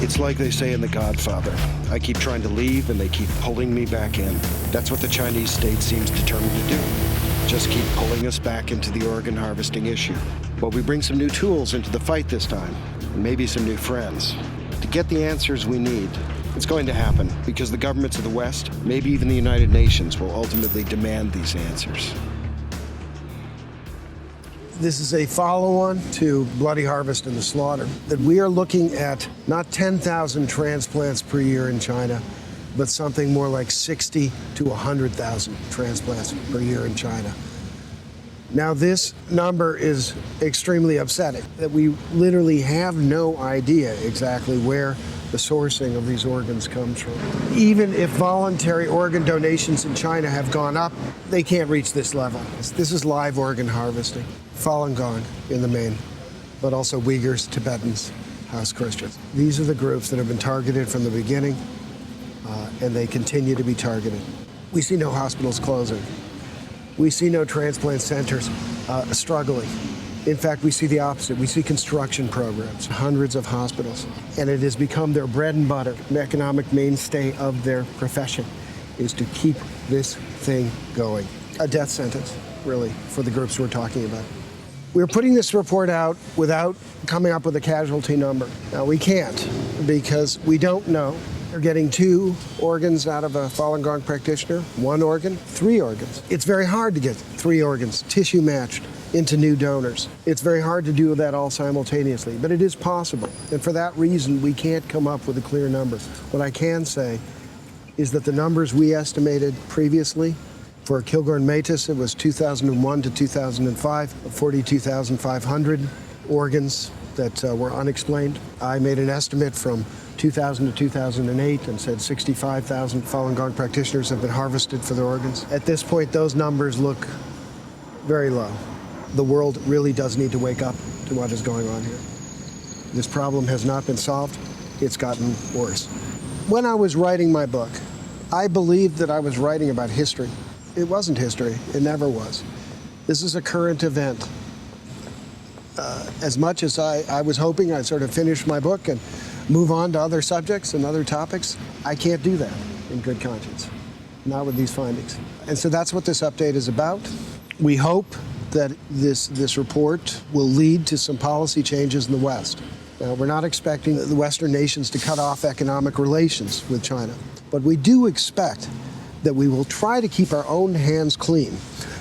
It's like they say in The Godfather. I keep trying to leave and they keep pulling me back in. That's what the Chinese state seems determined to do. Just keep pulling us back into the organ harvesting issue. But we bring some new tools into the fight this time, and maybe some new friends. To get the answers we need, it's going to happen because the governments of the West, maybe even the United Nations, will ultimately demand these answers. This is a follow-on to Bloody Harvest and the Slaughter, that we are looking at not 10,000 transplants per year in China, but something more like 60 to 100,000 transplants per year in China. Now, this number is extremely upsetting, that we literally have no idea exactly where the sourcing of these organs comes from. Even if voluntary organ donations in China have gone up, they can't reach this level. This is live organ harvesting. Falun Gong in the main, but also Uyghurs, Tibetans, House Christians. These are the groups that have been targeted from the beginning, and they continue to be targeted. We see no hospitals closing. We see no transplant centers struggling. In fact, we see the opposite. We see construction programs, hundreds of hospitals, and it has become their bread and butter, an economic mainstay of their profession, is to keep this thing going. A death sentence, really, for the groups we're talking about. We're putting this report out without coming up with a casualty number. Now, we can't, because we don't know. They're getting 2 organs out of a Falun Gong practitioner, 1 organ, 3 organs. It's very hard to get 3 organs tissue matched into new donors. It's very hard to do that all simultaneously, but it is possible. And for that reason, we can't come up with a clear number. What I can say is that the numbers we estimated previously for Kilgore Métis, it was 2001 to 2005, 42,500 organs that were unexplained. I made an estimate from 2000 to 2008 and said 65,000 Falun Gong practitioners have been harvested for their organs. At this point, those numbers look very low. The world really does need to wake up to what is going on here. This problem has not been solved. It's gotten worse. When I was writing my book, I believed that I was writing about history. It wasn't history. It never was. This is a current event. As much as I was hoping I'd sort of finish my book and move on to other subjects and other topics, I can't do that in good conscience, not with these findings. And so that's what this update is about. We hope that this report will lead to some policy changes in the West. Now, we're not expecting the Western nations to cut off economic relations with China, but we do expect that we will try to keep our own hands clean,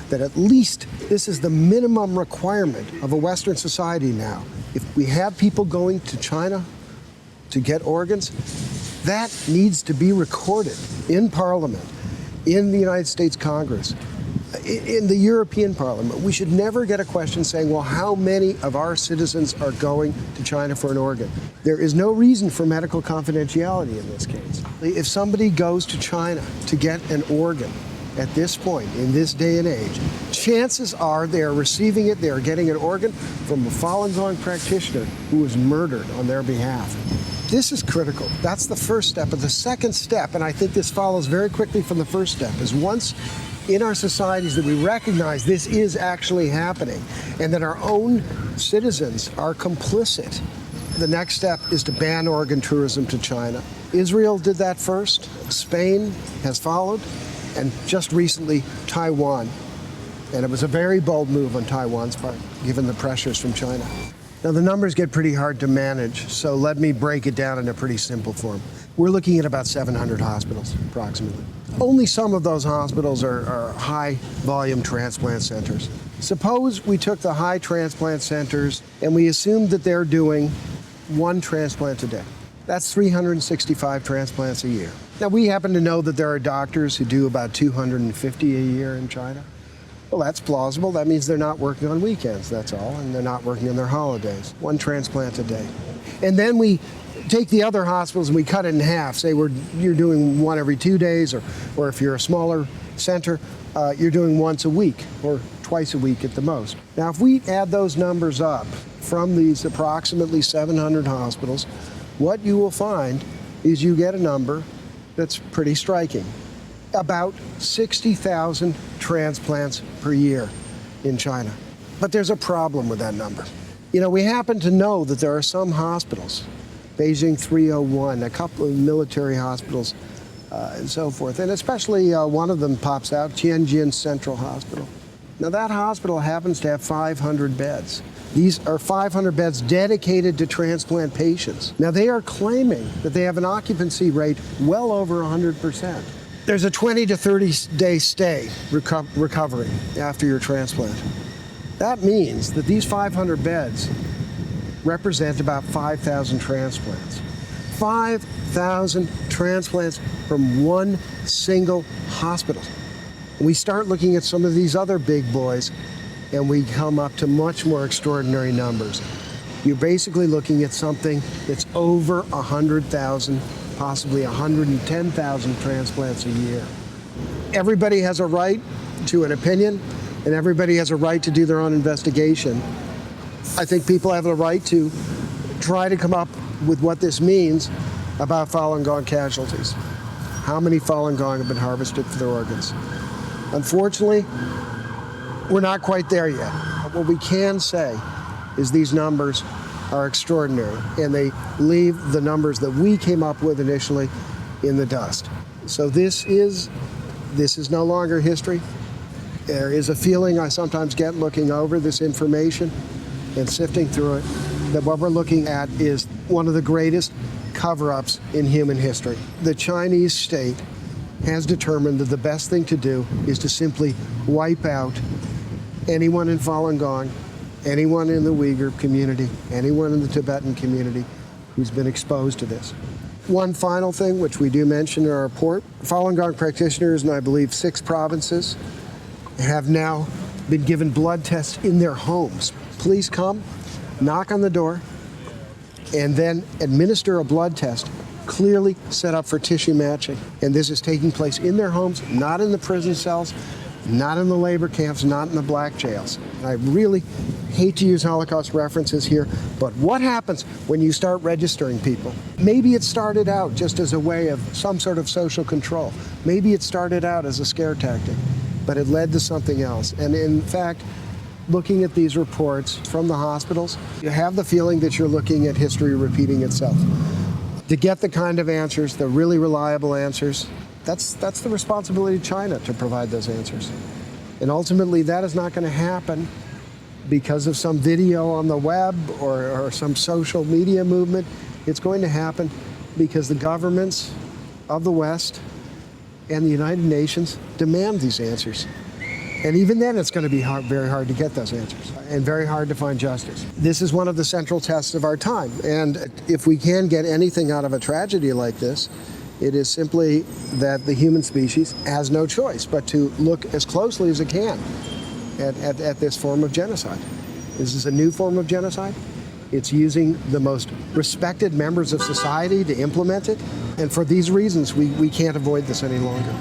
that at least this is the minimum requirement of a Western society now. If we have people going to China to get organs, that needs to be recorded in Parliament, in the United States Congress, in the European Parliament. We should never get a question saying, well, how many of our citizens are going to China for an organ? There is no reason for medical confidentiality in this case. If somebody goes to China to get an organ at this point, in this day and age, chances are they are receiving it, they are getting an organ from a Falun Gong practitioner who was murdered on their behalf. This is critical. That's the first step. But the second step, and I think this follows very quickly from the first step, is once in our societies that we recognize this is actually happening and that our own citizens are complicit, the next step is to ban organ tourism to China. Israel did that first. Spain has followed, and just recently, Taiwan. And it was a very bold move on Taiwan's part, given the pressures from China. Now, the numbers get pretty hard to manage, so let me break it down in a pretty simple form. We're looking at about 700 hospitals, approximately. Only some of those hospitals are high-volume transplant centers. Suppose we took the high transplant centers and we assumed that they're doing 1 transplant a day. That's 365 transplants a year. Now, we happen to know that there are doctors who do about 250 a year in China. Well, that's plausible. That means they're not working on weekends, that's all, and they're not working on their holidays. 1 transplant a day. And then we take the other hospitals and we cut it in half. Say you're doing 1 every 2 days, or if you're a smaller center, you're doing once a week or twice a week at the most. Now, if we add those numbers up from these approximately 700 hospitals, what you will find is you get a number that's pretty striking. About 60,000 transplants per year in China. But there's a problem with that number. You know, we happen to know that there are some hospitals Beijing 301, a couple of military hospitals, and so forth. And especially one of them pops out, Tianjin Central Hospital. Now that hospital happens to have 500 beds. These are 500 beds dedicated to transplant patients. Now they are claiming that they have an occupancy rate well over 100%. There's a 20 to 30 day stay recovery after your transplant. That means that these 500 beds represent about 5,000 transplants. 5,000 transplants from one single hospital. We start looking at some of these other big boys, and we come up to much more extraordinary numbers. You're basically looking at something that's over 100,000, possibly 110,000 transplants a year. Everybody has a right to an opinion, and everybody has a right to do their own investigation. I think people have a right to try to come up with what this means about Falun Gong casualties. How many Falun Gong have been harvested for their organs? Unfortunately, we're not quite there yet. What we can say is these numbers are extraordinary, and they leave the numbers that we came up with initially in the dust. So this is no longer history. There is a feeling I sometimes get looking over this information and sifting through it, that what we're looking at is one of the greatest cover-ups in human history. The Chinese state has determined that the best thing to do is to simply wipe out anyone in Falun Gong, anyone in the Uyghur community, anyone in the Tibetan community who's been exposed to this. One final thing, which we do mention in our report, Falun Gong practitioners in, I believe, 6 provinces have now been given blood tests in their homes. Please come, knock on the door, and then administer a blood test clearly set up for tissue matching. And this is taking place in their homes, not in the prison cells, not in the labor camps, not in the black jails. I really hate to use Holocaust references here, but what happens when you start registering people? Maybe it started out just as a way of some sort of social control. Maybe it started out as a scare tactic, but it led to something else. And in fact, looking at these reports from the hospitals, you have the feeling that you're looking at history repeating itself. To get the kind of answers, the really reliable answers, that's the responsibility of China to provide those answers. And ultimately, that is not going to happen because of some video on the web or some social media movement. It's going to happen because the governments of the West and the United Nations demand these answers. And even then, it's going to be very hard to get those answers and very hard to find justice. This is one of the central tests of our time. And if we can get anything out of a tragedy like this, it is simply that the human species has no choice but to look as closely as it can at this form of genocide. This is a new form of genocide. It's using the most respected members of society to implement it. And for these reasons, we can't avoid this any longer.